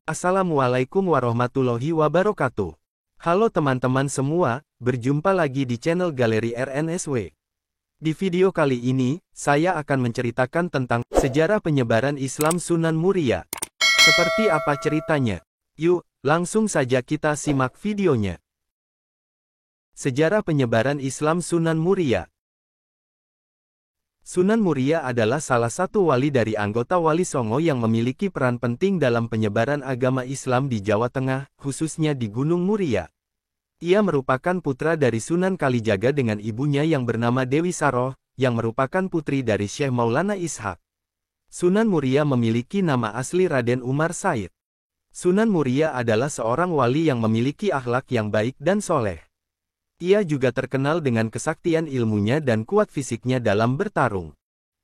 Assalamualaikum warahmatullahi wabarakatuh. Halo teman-teman semua, berjumpa lagi di channel Galeri RNSW. Di video kali ini, saya akan menceritakan tentang sejarah penyebaran Islam Sunan Muria. Seperti apa ceritanya? Yuk, langsung saja kita simak videonya. Sejarah penyebaran Islam Sunan Muria. Sunan Muria adalah salah satu wali dari anggota Wali Songo yang memiliki peran penting dalam penyebaran agama Islam di Jawa Tengah, khususnya di Gunung Muria. Ia merupakan putra dari Sunan Kalijaga dengan ibunya yang bernama Dewi Saroh, yang merupakan putri dari Syekh Maulana Ishaq. Sunan Muria memiliki nama asli Raden Umar Said. Sunan Muria adalah seorang wali yang memiliki akhlak yang baik dan soleh. Ia juga terkenal dengan kesaktian ilmunya dan kuat fisiknya dalam bertarung.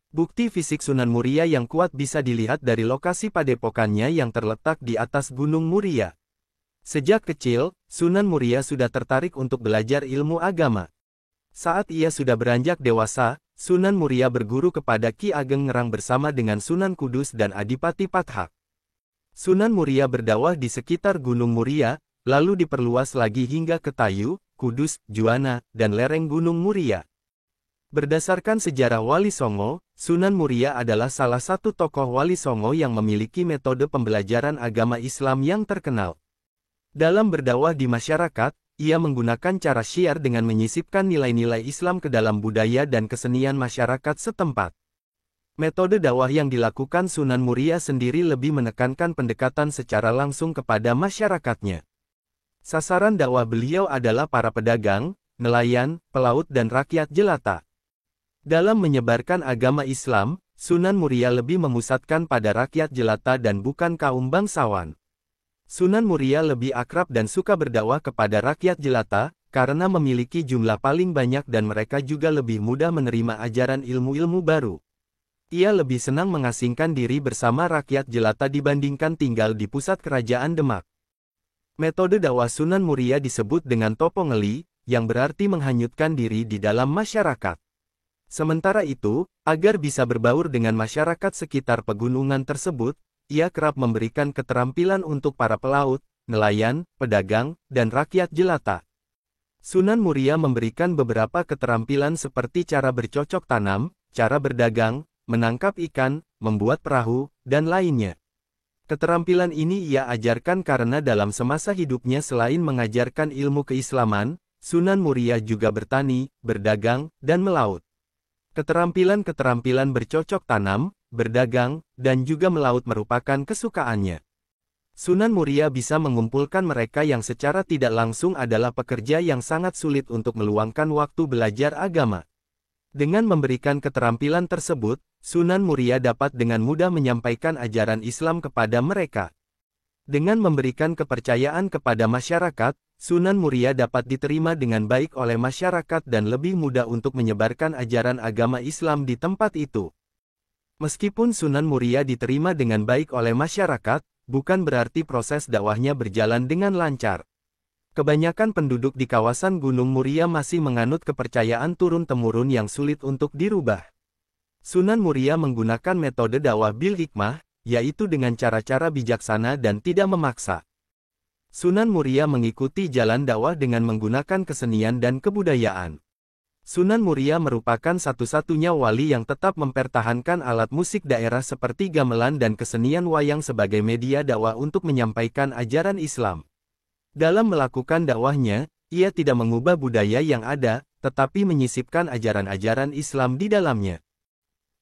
Bukti fisik Sunan Muria yang kuat bisa dilihat dari lokasi padepokannya yang terletak di atas Gunung Muria. Sejak kecil, Sunan Muria sudah tertarik untuk belajar ilmu agama. Saat ia sudah beranjak dewasa, Sunan Muria berguru kepada Ki Ageng Ngerang bersama dengan Sunan Kudus dan Adipati Pathak. Sunan Muria berdakwah di sekitar Gunung Muria, lalu diperluas lagi hingga ke Tayu, Kudus, Juwana, dan lereng Gunung Muria. Berdasarkan sejarah Wali Songo, Sunan Muria adalah salah satu tokoh Wali Songo yang memiliki metode pembelajaran agama Islam yang terkenal. Dalam berdakwah di masyarakat, ia menggunakan cara syiar dengan menyisipkan nilai-nilai Islam ke dalam budaya dan kesenian masyarakat setempat. Metode dakwah yang dilakukan Sunan Muria sendiri lebih menekankan pendekatan secara langsung kepada masyarakatnya. Sasaran dakwah beliau adalah para pedagang, nelayan, pelaut dan rakyat jelata. Dalam menyebarkan agama Islam, Sunan Muria lebih memusatkan pada rakyat jelata dan bukan kaum bangsawan. Sunan Muria lebih akrab dan suka berdakwah kepada rakyat jelata, karena memiliki jumlah paling banyak dan mereka juga lebih mudah menerima ajaran ilmu-ilmu baru. Ia lebih senang mengasingkan diri bersama rakyat jelata dibandingkan tinggal di pusat kerajaan Demak. Metode dakwah Sunan Muria disebut dengan topo ngeli, yang berarti menghanyutkan diri di dalam masyarakat. Sementara itu, agar bisa berbaur dengan masyarakat sekitar pegunungan tersebut, ia kerap memberikan keterampilan untuk para pelaut, nelayan, pedagang, dan rakyat jelata. Sunan Muria memberikan beberapa keterampilan seperti cara bercocok tanam, cara berdagang, menangkap ikan, membuat perahu, dan lainnya. Keterampilan ini ia ajarkan karena dalam semasa hidupnya selain mengajarkan ilmu keislaman, Sunan Muria juga bertani, berdagang, dan melaut. Keterampilan-keterampilan bercocok tanam, berdagang, dan juga melaut merupakan kesukaannya. Sunan Muria bisa mengumpulkan mereka yang secara tidak langsung adalah pekerja yang sangat sulit untuk meluangkan waktu belajar agama. Dengan memberikan keterampilan tersebut, Sunan Muria dapat dengan mudah menyampaikan ajaran Islam kepada mereka. Dengan memberikan kepercayaan kepada masyarakat, Sunan Muria dapat diterima dengan baik oleh masyarakat dan lebih mudah untuk menyebarkan ajaran agama Islam di tempat itu. Meskipun Sunan Muria diterima dengan baik oleh masyarakat, bukan berarti proses dakwahnya berjalan dengan lancar. Kebanyakan penduduk di kawasan Gunung Muria masih menganut kepercayaan turun-temurun yang sulit untuk dirubah. Sunan Muria menggunakan metode dakwah bil hikmah, yaitu dengan cara-cara bijaksana dan tidak memaksa. Sunan Muria mengikuti jalan dakwah dengan menggunakan kesenian dan kebudayaan. Sunan Muria merupakan satu-satunya wali yang tetap mempertahankan alat musik daerah seperti gamelan dan kesenian wayang sebagai media dakwah untuk menyampaikan ajaran Islam. Dalam melakukan dakwahnya, ia tidak mengubah budaya yang ada, tetapi menyisipkan ajaran-ajaran Islam di dalamnya.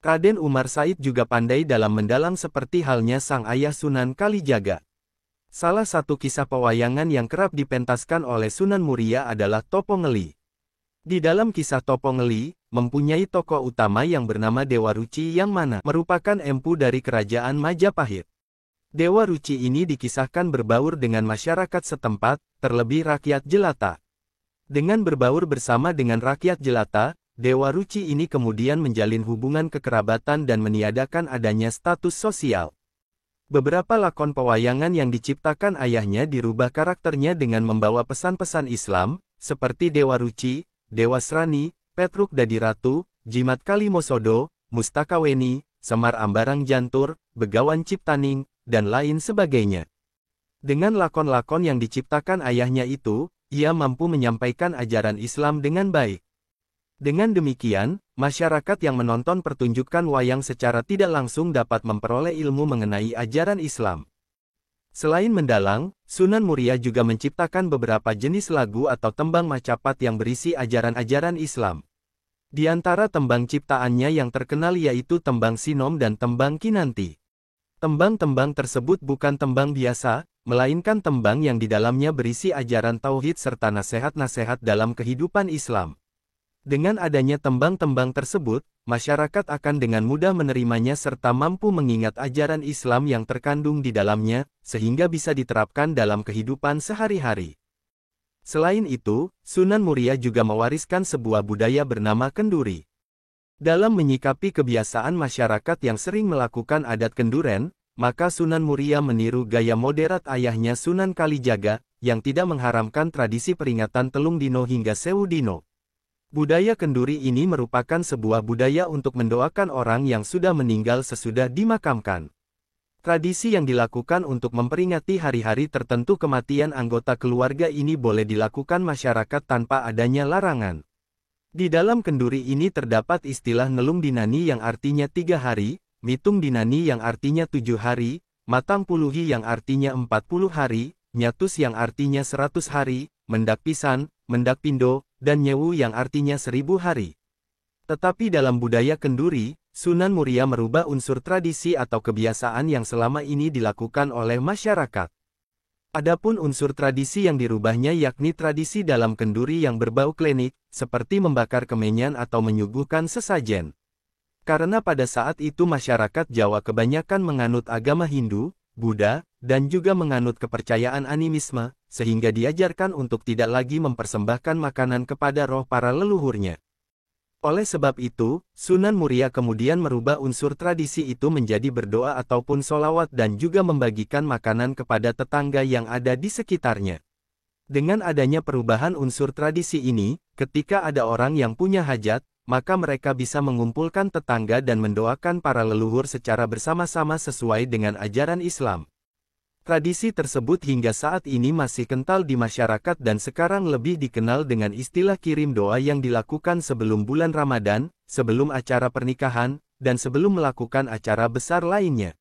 Raden Umar Said juga pandai dalam mendalang seperti halnya sang ayah Sunan Kalijaga. Salah satu kisah pewayangan yang kerap dipentaskan oleh Sunan Muria adalah Topo Ngeli. Di dalam kisah Topo Ngeli, mempunyai tokoh utama yang bernama Dewa Ruci yang mana merupakan empu dari kerajaan Majapahit. Dewa Ruci ini dikisahkan berbaur dengan masyarakat setempat, terlebih rakyat jelata. Dengan berbaur bersama dengan rakyat jelata, Dewa Ruci ini kemudian menjalin hubungan kekerabatan dan meniadakan adanya status sosial. Beberapa lakon pewayangan yang diciptakan ayahnya dirubah karakternya dengan membawa pesan-pesan Islam, seperti Dewa Ruci, Dewa Srani, Petruk Dadi Ratu, Jimat Kalimosodo, Mustakaweni, Semar Ambarang Jantur, Begawan Ciptaning, dan lain sebagainya. Dengan lakon-lakon yang diciptakan ayahnya itu, ia mampu menyampaikan ajaran Islam dengan baik. Dengan demikian, masyarakat yang menonton pertunjukan wayang secara tidak langsung dapat memperoleh ilmu mengenai ajaran Islam. Selain mendalang, Sunan Muria juga menciptakan beberapa jenis lagu atau tembang macapat yang berisi ajaran-ajaran Islam. Di antara tembang ciptaannya yang terkenal yaitu tembang Sinom dan tembang Kinanti. Tembang-tembang tersebut bukan tembang biasa, melainkan tembang yang di dalamnya berisi ajaran tauhid serta nasihat-nasihat dalam kehidupan Islam. Dengan adanya tembang-tembang tersebut, masyarakat akan dengan mudah menerimanya serta mampu mengingat ajaran Islam yang terkandung di dalamnya, sehingga bisa diterapkan dalam kehidupan sehari-hari. Selain itu, Sunan Muria juga mewariskan sebuah budaya bernama kenduri. Dalam menyikapi kebiasaan masyarakat yang sering melakukan adat kenduren, maka Sunan Muria meniru gaya moderat ayahnya Sunan Kalijaga, yang tidak mengharamkan tradisi peringatan Telung Dino hingga Sewu Dino. Budaya kenduri ini merupakan sebuah budaya untuk mendoakan orang yang sudah meninggal sesudah dimakamkan. Tradisi yang dilakukan untuk memperingati hari-hari tertentu kematian anggota keluarga ini boleh dilakukan masyarakat tanpa adanya larangan. Di dalam kenduri ini terdapat istilah Nelung Dinani yang artinya 3 hari, Mitung Dinani yang artinya 7 hari, Matang Puluhi yang artinya 40 hari, Nyatus yang artinya 100 hari, Mendak Pisan, Mendak Pindo, dan Nyewu yang artinya 1000 hari. Tetapi dalam budaya kenduri, Sunan Muria merubah unsur tradisi atau kebiasaan yang selama ini dilakukan oleh masyarakat. Adapun unsur tradisi yang dirubahnya yakni tradisi dalam kenduri yang berbau klinik, seperti membakar kemenyan atau menyuguhkan sesajen. Karena pada saat itu masyarakat Jawa kebanyakan menganut agama Hindu, Buddha, dan juga menganut kepercayaan animisme, sehingga diajarkan untuk tidak lagi mempersembahkan makanan kepada roh para leluhurnya. Oleh sebab itu, Sunan Muria kemudian merubah unsur tradisi itu menjadi berdoa ataupun solawat dan juga membagikan makanan kepada tetangga yang ada di sekitarnya. Dengan adanya perubahan unsur tradisi ini, ketika ada orang yang punya hajat, maka mereka bisa mengumpulkan tetangga dan mendoakan para leluhur secara bersama-sama sesuai dengan ajaran Islam. Tradisi tersebut hingga saat ini masih kental di masyarakat dan sekarang lebih dikenal dengan istilah kirim doa yang dilakukan sebelum bulan Ramadan, sebelum acara pernikahan, dan sebelum melakukan acara besar lainnya.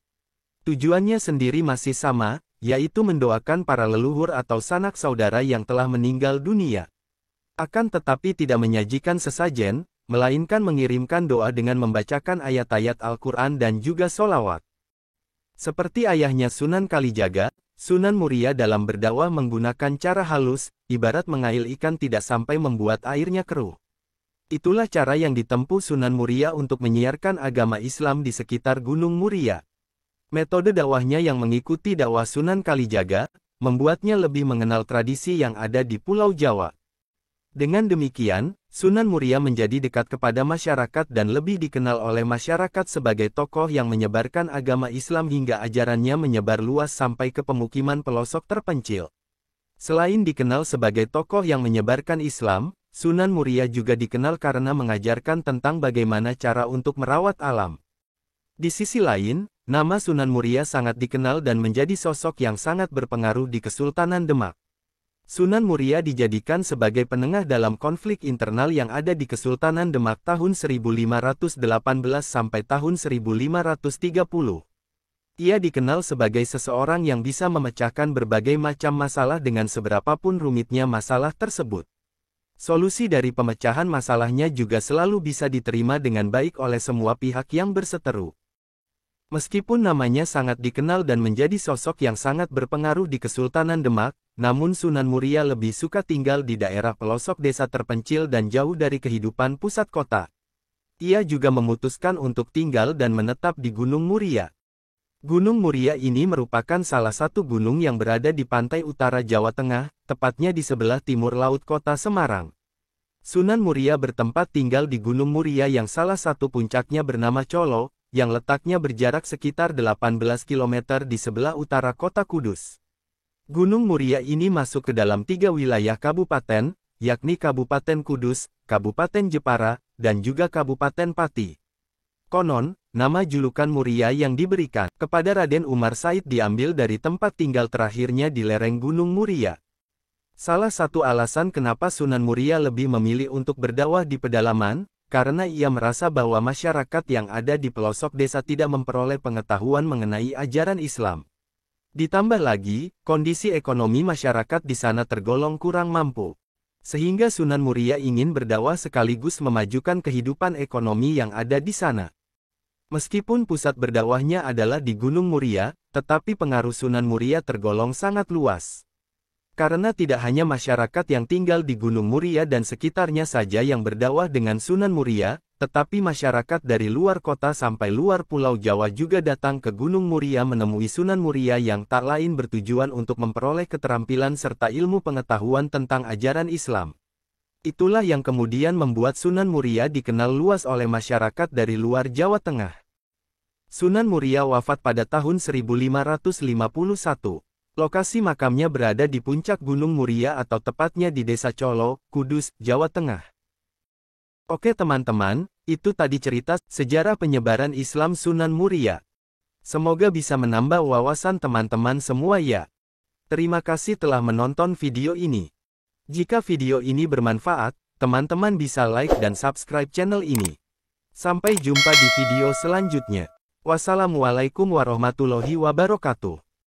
Tujuannya sendiri masih sama, yaitu mendoakan para leluhur atau sanak saudara yang telah meninggal dunia. Akan tetapi tidak menyajikan sesajen, melainkan mengirimkan doa dengan membacakan ayat-ayat Al-Quran dan juga solawat. Seperti ayahnya Sunan Kalijaga, Sunan Muria dalam berdakwah menggunakan cara halus, ibarat mengail ikan tidak sampai membuat airnya keruh. Itulah cara yang ditempuh Sunan Muria untuk menyiarkan agama Islam di sekitar Gunung Muria. Metode dakwahnya yang mengikuti dakwah Sunan Kalijaga, membuatnya lebih mengenal tradisi yang ada di Pulau Jawa. Dengan demikian, Sunan Muria menjadi dekat kepada masyarakat dan lebih dikenal oleh masyarakat sebagai tokoh yang menyebarkan agama Islam hingga ajarannya menyebar luas sampai ke pemukiman pelosok terpencil. Selain dikenal sebagai tokoh yang menyebarkan Islam, Sunan Muria juga dikenal karena mengajarkan tentang bagaimana cara untuk merawat alam. Di sisi lain, nama Sunan Muria sangat dikenal dan menjadi sosok yang sangat berpengaruh di Kesultanan Demak. Sunan Muria dijadikan sebagai penengah dalam konflik internal yang ada di Kesultanan Demak tahun 1518 sampai tahun 1530. Ia dikenal sebagai seseorang yang bisa memecahkan berbagai macam masalah dengan seberapapun rumitnya masalah tersebut. Solusi dari pemecahan masalahnya juga selalu bisa diterima dengan baik oleh semua pihak yang berseteru. Meskipun namanya sangat dikenal dan menjadi sosok yang sangat berpengaruh di Kesultanan Demak, namun Sunan Muria lebih suka tinggal di daerah pelosok desa terpencil dan jauh dari kehidupan pusat kota. Ia juga memutuskan untuk tinggal dan menetap di Gunung Muria. Gunung Muria ini merupakan salah satu gunung yang berada di pantai utara Jawa Tengah, tepatnya di sebelah timur laut kota Semarang. Sunan Muria bertempat tinggal di Gunung Muria yang salah satu puncaknya bernama Colo, yang letaknya berjarak sekitar 18 km di sebelah utara kota Kudus. Gunung Muria ini masuk ke dalam 3 wilayah kabupaten, yakni Kabupaten Kudus, Kabupaten Jepara, dan juga Kabupaten Pati. Konon, nama julukan Muria yang diberikan kepada Raden Umar Said diambil dari tempat tinggal terakhirnya di lereng Gunung Muria. Salah satu alasan kenapa Sunan Muria lebih memilih untuk berdakwah di pedalaman, karena ia merasa bahwa masyarakat yang ada di pelosok desa tidak memperoleh pengetahuan mengenai ajaran Islam. Ditambah lagi, kondisi ekonomi masyarakat di sana tergolong kurang mampu. Sehingga Sunan Muria ingin berdakwah sekaligus memajukan kehidupan ekonomi yang ada di sana. Meskipun pusat berdakwahnya adalah di Gunung Muria, tetapi pengaruh Sunan Muria tergolong sangat luas. Karena tidak hanya masyarakat yang tinggal di Gunung Muria dan sekitarnya saja yang berdakwah dengan Sunan Muria, tetapi masyarakat dari luar kota sampai luar Pulau Jawa juga datang ke Gunung Muria menemui Sunan Muria yang tak lain bertujuan untuk memperoleh keterampilan serta ilmu pengetahuan tentang ajaran Islam. Itulah yang kemudian membuat Sunan Muria dikenal luas oleh masyarakat dari luar Jawa Tengah. Sunan Muria wafat pada tahun 1551. Lokasi makamnya berada di puncak Gunung Muria atau tepatnya di Desa Colo, Kudus, Jawa Tengah. Oke teman-teman, itu tadi cerita sejarah penyebaran Islam Sunan Muria. Semoga bisa menambah wawasan teman-teman semua ya. Terima kasih telah menonton video ini. Jika video ini bermanfaat, teman-teman bisa like dan subscribe channel ini. Sampai jumpa di video selanjutnya. Wassalamualaikum warahmatullahi wabarakatuh.